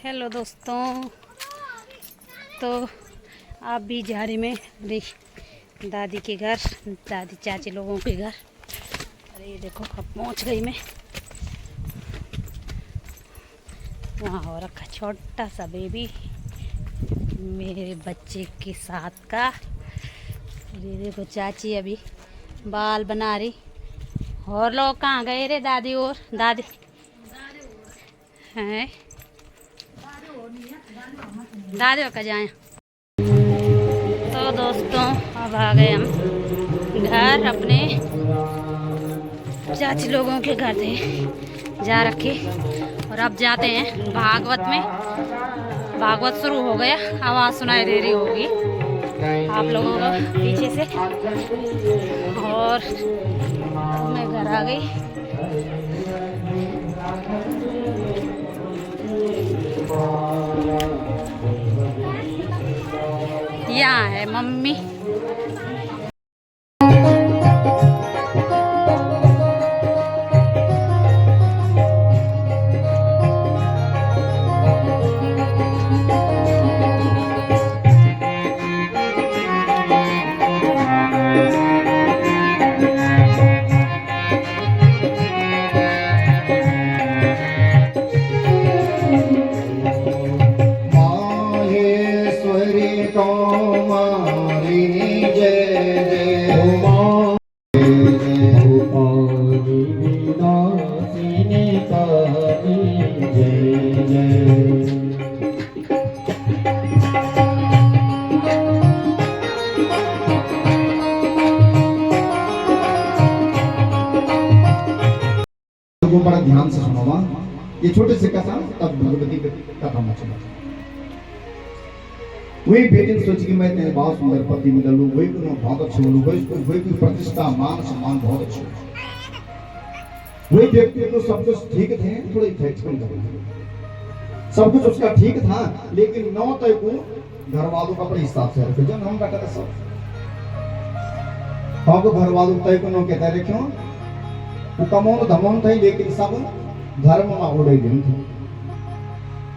Hello दोस्तों, तो आप भी जा रही में मेरी दादी के घर, दादी चाची लोगों के घर। अरे ये देखो, अब पहुंच गई मैं। वहाँ हो रखा छोटा सा बेबी मेरे बच्चे के साथ का। ये देखो चाची अभी बाल बना रही। और लोग कहाँ गए रे? दादी और दादी हैं, दादी का जाए। तो दोस्तों अब आ गए हम घर, अपने चाची लोगों के घर थे जा रखे। और अब जाते हैं भागवत में। भागवत शुरू हो गया, आवाज़ सुनाई दे रही होगी आप लोगों को पीछे से। और अब मैं घर आ गई। यहाँ है मम्मी। बड़ा ध्यान से सुनोगा। ये छोटे से कथा तब भगवती कथा में चला। वही बेटी सोची कि मैं तेरे बहुत सुंदर पति मिल लूं, वही को बहुत अच्छे मिलूं, वही की प्रतिष्ठा मान सम्मान बहुत अच्छे। वही व्यक्ति को सब कुछ ठीक थे, थोड़े इफेक्टफुल थे, सब कुछ उसका ठीक था, लेकिन 9 तय को घर वालों का अपने हिसाब से रखे। जो हम बेटा सब तो घर वालों तय को नो कहता है, क्यों वो कमोन धमोन थे, लेकिन सब धर्म में उड़े दिन थे।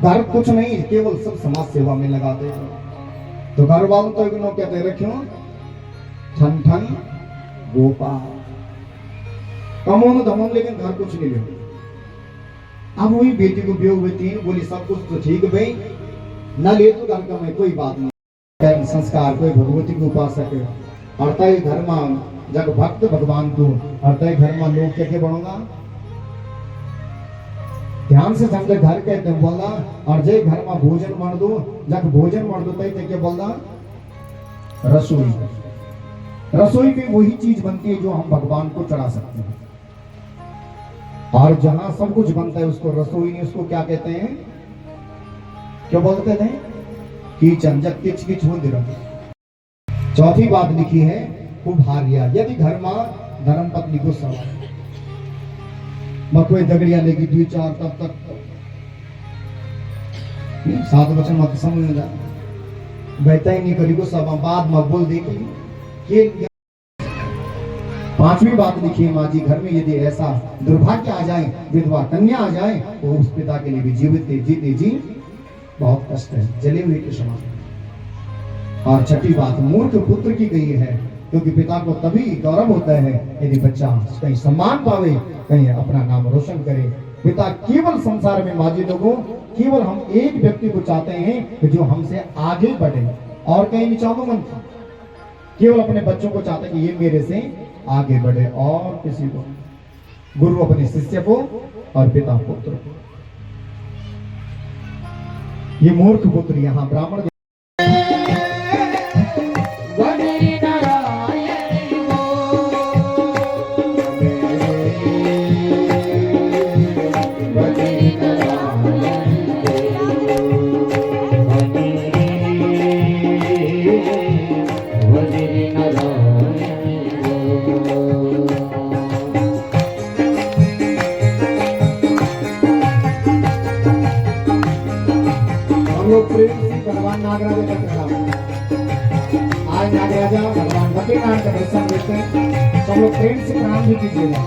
घर कुछ नहीं, केवल सब समाज सेवा में लगाते थे। तो घर वालों तो इग्नो कहते रखियो ठन ठन गोपाल, कमोन धमोन, लेकिन घर कुछ नहीं ले। अब वही बेटी को बेव हुई 3 बोली सब कुछ तो ठीक भाई, न ले तो घर का मैं कोई बात नहीं। संस्कार कोई भगवती को उपासक है, और तय घर में जग भक्त भगवान को, और तय घर में लोग क्या बनूंगा। ध्यान से समझे, घर कहते हैं बोलना। और जय घर में भोजन मार दो, जब भोजन मार दो तय क्या बोलना, रसोई। रसोई में वही चीज बनती है जो हम भगवान को चढ़ा सकते हैं। और जहां सब कुछ बनता है उसको रसोई नहीं, उसको क्या कहते हैं, क्या बोलते थे, किचन। जब किच किच मंदिर। चौथी बात लिखी है कुभारिया। यदि घर में धर्म पत्नी को सवाल कोई दगड़िया लेगी 2-4 तब तक 7 वचन मत समझ जा बैठा ही नहीं करी को सब बाद में बोल देगी। 5वीं बात लिखी है माँ जी, घर में यदि ऐसा दुर्भाग्य आ जाए, विधवा कन्या आ जाए, तो उस पिता के लिए भी जीते जी बहुत कष्ट है, जले हुए के समान। और 6ठी बात मूर्ख पुत्र की गई है, क्योंकि पिता को तभी गौरव होता है यदि बच्चा कहीं सम्मान पावे, कहीं अपना नाम रोशन करे। पिता केवल संसार में माजी लोगों, केवल हम एक व्यक्ति को चाहते हैं कि जो हमसे आगे बढ़े, और कहीं नहीं चाहते मन, केवल अपने बच्चों को चाहते हैं कि ये मेरे से आगे बढ़े, और किसी को। गुरु अपने शिष्य को और पिता पुत्र को। ये मूर्ख पुत्र यहाँ ब्राह्मण भगवान नागराजा का प्रसाद। आज नागराजा भगवान बद्रीनाथ का दर्शन देते हैं, सब लोग प्रेम से प्रणाम भी कीजिएगा।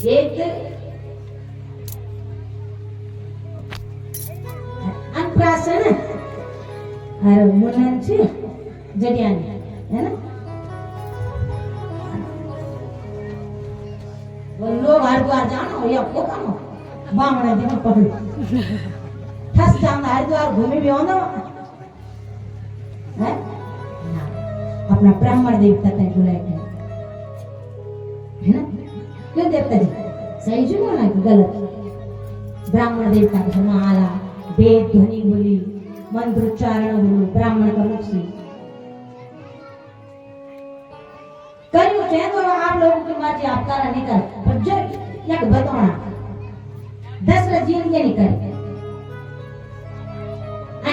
एक अनप्राशन और मुनन छे जडियानी है ना वो लोग हरिद्वार जानो या को कानो बामणा दिन पकड़ ठस जाना हरिद्वार घूमे भी आनो है अपना ब्राह्मण देवता तक बुलाए है ना क्यों देवता जी सही सुनो ना कि गलत ब्राह्मण देवता का माला वेद ध्वनि बोली मंत्रोच्चारण बोलो ब्राह्मण का मुख से करियो चाहे तो आप लोगों की मर्जी आप करा नहीं कर पर जो एक बताना 10 रजीन के नहीं करे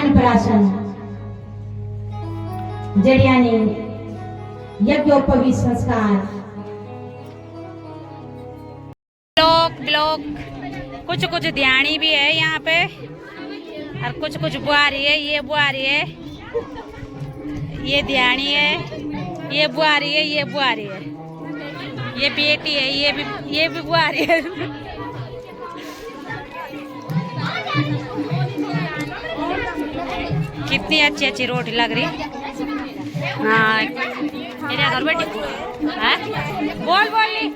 अनप्राशन जड़ियानी यज्ञोपवीत संस्कार ब्लॉक कुछ कुछ ध्यानी भी है यहाँ पे और कुछ कुछ बुआरी है। ये बुआरी है, ये ध्यानी है, ये बुआरी है, ये बुआरी है, ये बेटी है, ये भी बुआरी है। कितनी अच्छी अच्छी रोटी लग रही। हाँ मेरे घर बेटी हाँ बोल ली।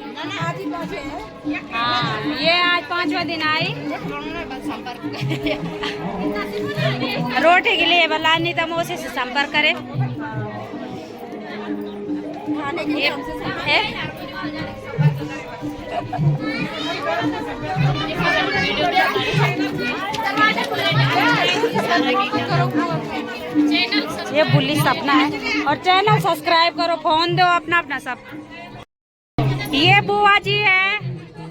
हाँ ये आज 5वां दिन आई रोटी के लिए बला नहीं था मोसे से संपर्क करे। ये है ये बुल्ली सपना है और चैनल सब्सक्राइब करो, फोन दो अपना अपना सब। ये बुआ जी है,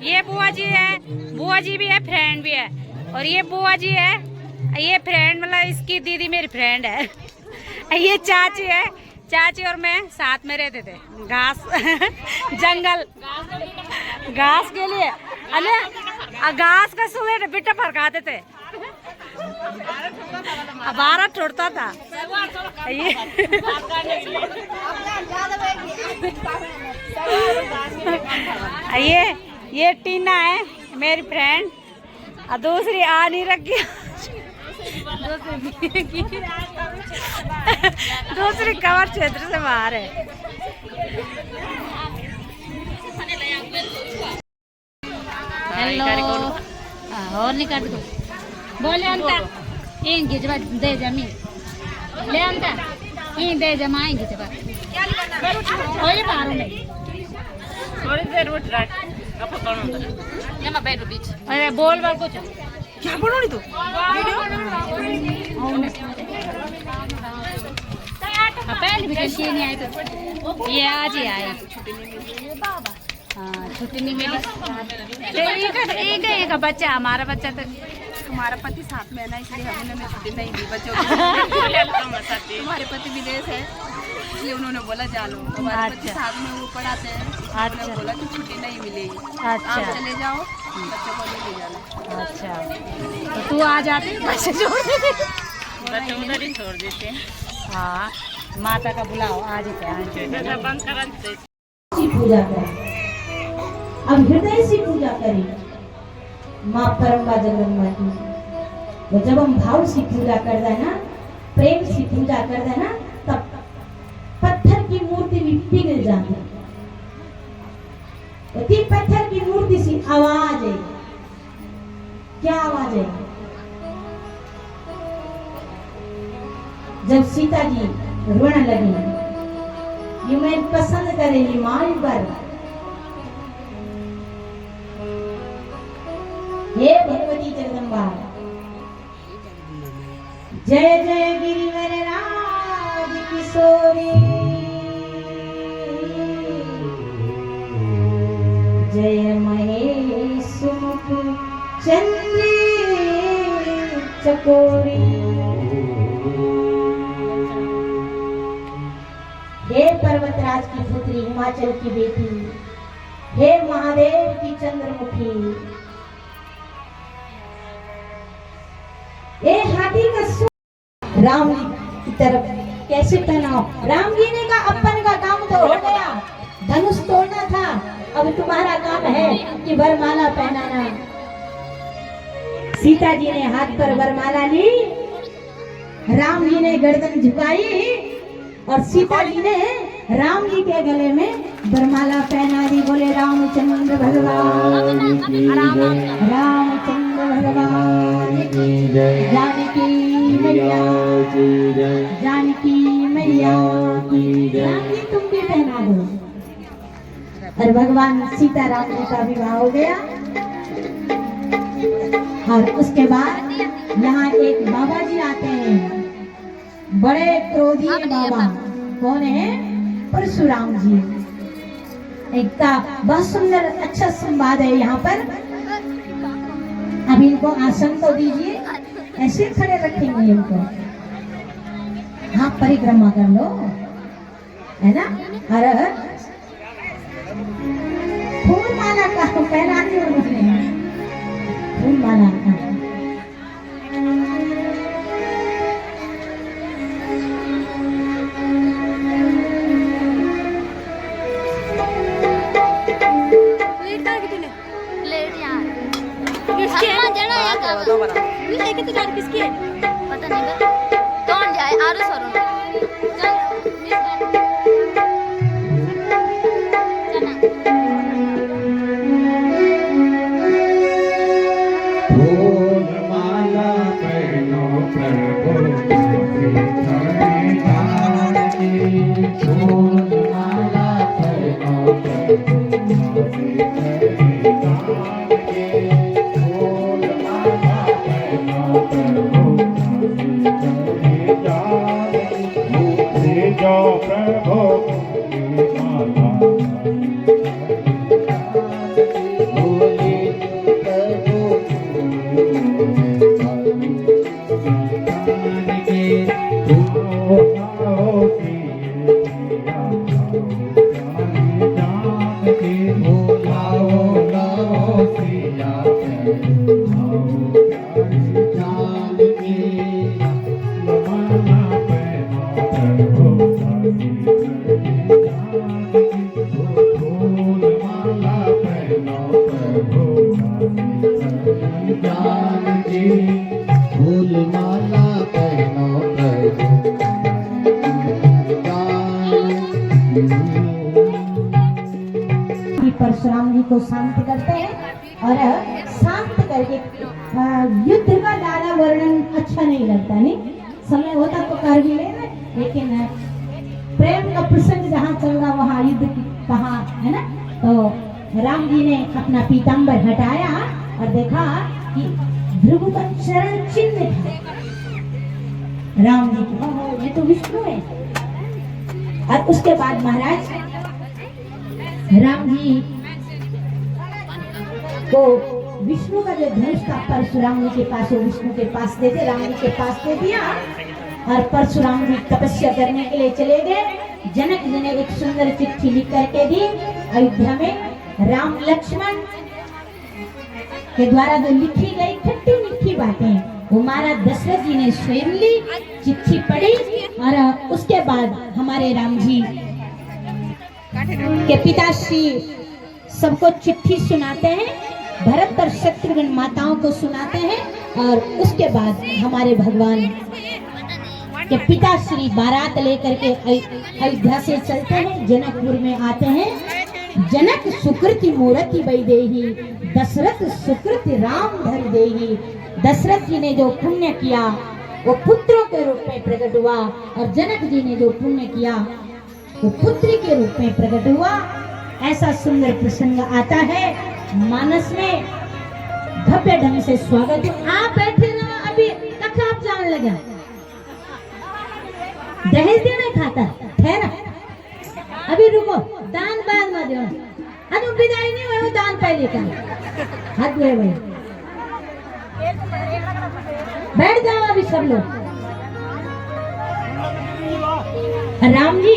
ये बुआ जी है, बुआ जी भी है, फ्रेंड भी है। और ये बुआ जी है, ये फ्रेंड मतलब इसकी दीदी मेरी फ्रेंड है। ये चाची है, चाची और मैं साथ में रहते थे घास जंगल घास के लिए अरे घास का सुबह बिट्टा पर खाते थे। बारह छोड़ता था ये टीना है मेरी फ्रेंड और दूसरी आ नहीं रखी दूसरी कवर क्षेत्र से बाहर है। हेलो और नहीं काट दो बोले अंता इन गिजवा दे जमीन ले अंता इन दे जमाएंगे जब ये मारो नहीं थोड़ी देर उठ रहा apa कौन ये मैं बैठो बीच अरे बोल बाल कुछ क्या बोलो नहीं तू पहले भी कैसी नहीं आई तो ये आज ही आया हाँ छुट्टी नहीं मिली तो एक बच्चा हमारा बच्चा तो हमारा पति साथ में है ना, इसलिए हमने छुट्टी नहीं दी बच्चों को। हमारे पति विदेश है, इसलिए उन्होंने बोला जा लो। हमारे पति साथ में वो पढ़ाते हैं, उन्होंने बोला कि छुट्टी नहीं मिलेगी, आप चले जाओ, बच्चों को ले जाना। अच्छा तो तू आ जाते बच्चे छोड़ देते, बच्चे उधर ही छोड़ देते। हाँ माता का बुलाओ आज ही पूजा करें, अब हृदय से पूजा करें माँ परम्बा जगदम्बा की। तो जब हम भाव से पूजा करते हैं ना, प्रेम से पूजा करते हैं ना, तब पत्थर की मूर्ति भी पिघल जाती है। तो पत्थर की मूर्ति से आवाज है, क्या आवाज है? जब सीता जी रोने लगी, ये मैं पसंद करेगी माँ पर, हे भगवती जगदम्बा, जय जय गिरिवर राज किशोरी, जय महेश मुख चंद्र चकोरी। हे पर्वतराज की पुत्री, हिमाचल की बेटी, हे महादेव की चंद्रमुखी, ए हाथी का राम जी की तरफ कैसे पहनाओ? राम जी ने कहा अपन का काम तो हो गया, धनुष तोड़ना था, अब तुम्हारा काम है कि वरमाला पहनाना। सीता जी ने हाथ पर वरमाला ली, राम जी ने गर्दन झुकाई और सीता जी ने राम जी के गले में वरमाला पहना दी। बोले रामचंद्र भगवान, रामचंद्र भगवान, जानकी मैया, जानकी मैया, राम जी तुम भी पहना दो। और भगवान सीताराम जी का विवाह हो गया। और उसके बाद यहाँ एक बाबा जी आते हैं, बड़े क्रोधी बाबा। कौन है? परशुराम जी। एक बहुत सुंदर अच्छा संवाद है यहाँ पर। अब इनको आसन तो दीजिए, ऐसे खड़े रखेंगे इनको। हाँ परिक्रमा कर लो, है ना। और फूल माला का पहना दी उन्होंने, फूल माला का। किसकी है पता नहीं, कौन जाए? आरुष और परशुराम जी को शांत करते हैं। और शांत करके युद्ध का ज्यादा वर्णन अच्छा नहीं लगता, नहीं समय होता तो कर भी ले, लेकिन प्रेम का प्रसंग जहाँ चल रहा वहाँ युद्ध की कहाँ है ना। तो राम जी ने अपना पीताम्बर हटाया और देखा कि भृगु का चरण चिन्ह था। राम जी को ओहो ये तो विष्णु है। और उसके बाद महाराज राम जी को विष्णु का जो धनुष था परशुराम जी के पास, वो विष्णु के पास दे दे, राम जी के पास दे दिया। और परशुराम जी तपस्या करने के लिए चले गए। जनक जी ने एक सुंदर चिट्ठी लिख करके दी अयोध्या में। राम लक्ष्मण के द्वारा जो लिखी गई खट्टी मीठी बातें वो महाराज दशरथ जी ने स्वयं ली, चिट्ठी पढ़ी। और उसके बाद हमारे राम जी के पिताश्री सबको चिट्ठी सुनाते हैं, भरत और शत्रुघ्न माताओं को सुनाते हैं। और उसके बाद हमारे भगवान के पिताश्री बारात लेकर के अयोध्या से चलते हैं, जनकपुर में आते हैं। जनक सुकृति मूर्ति वैदेही, दशरथ सुकृति राम धर देही। दशरथ जी ने जो पुण्य किया वो पुत्रों के रूप में प्रकट हुआ, और जनक जी ने जो पुण्य किया वो पुत्री के रूप में प्रकट हुआ। ऐसा सुंदर प्रसंग आता है मानस में। भव्य ढंग से स्वागत। आप बैठे ना, अभी तक आप जान लगा दहेज देना खाता ठहरा, अभी रुको, दान बाद में दो। अरे विदाई नहीं हुआ, दान पहले का हाथ धोए भाई। बैठ जाओ अभी सब लोग। राम जी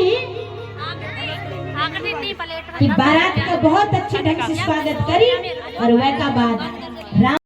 की बारात का बहुत अच्छे ढंग से स्वागत करी। और वह का बाद राम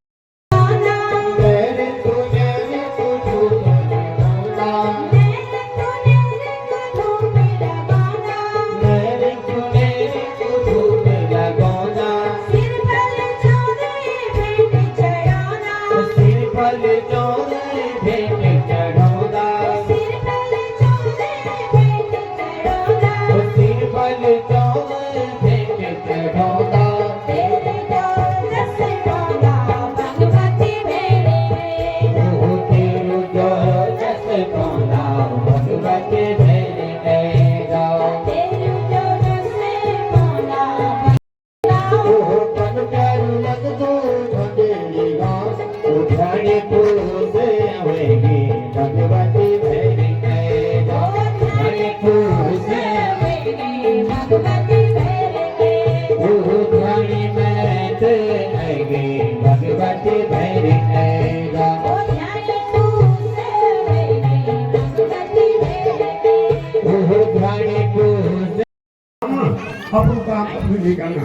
अपन काम अपने नहीं करना।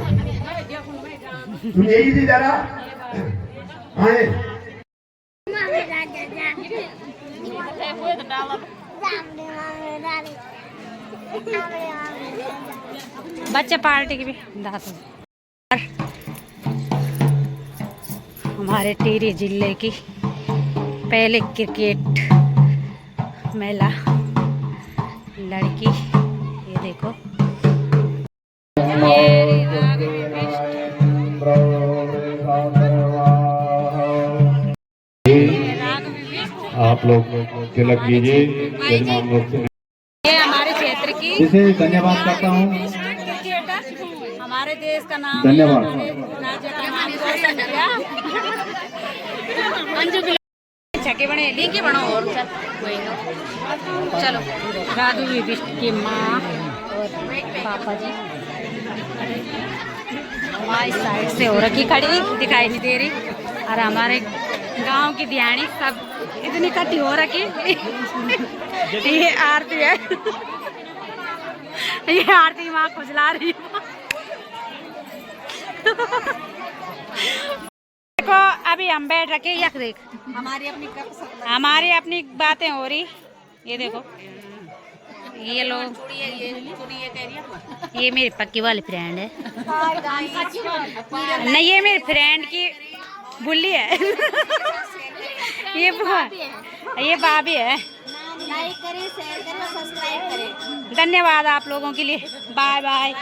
तुम यही थी जरा आए बच्चे पार्टी की भी दास हमारे टिहरी जिले की पहले क्रिकेट महिला लड़की, ये देखो आप लोग तिलक कीजिए। ये हमारे क्षेत्र की इसे धन्यवाद करता हूँ। हमारे देश का नाम, धन्यवाद। राज्य का नाम रोशन किया। अंजू की छके बने लिंकी बनो और चलो। राधु विभिष्ट की माँ और पापा जी हमारी साइड से हो रखी खड़ी, दिखाई नहीं दे रही। और हमारे गांव की ध्यानी सब इतनी इकट्ठी हो रखी। ये आरती है, ये आरती माँ खुजला रही है। देखो अभी हम बैठ रखे, यक देख हमारी अपनी बातें हो रही। ये देखो ये लोग, ये मेरी पक्की वाली फ्रेंड है। नहीं ये मेरी फ्रेंड की बुल्ली है। ये भाभी है। लाइक करें, शेयर करें, सब्सक्राइब करें। धन्यवाद आप लोगों के लिए। Bye bye.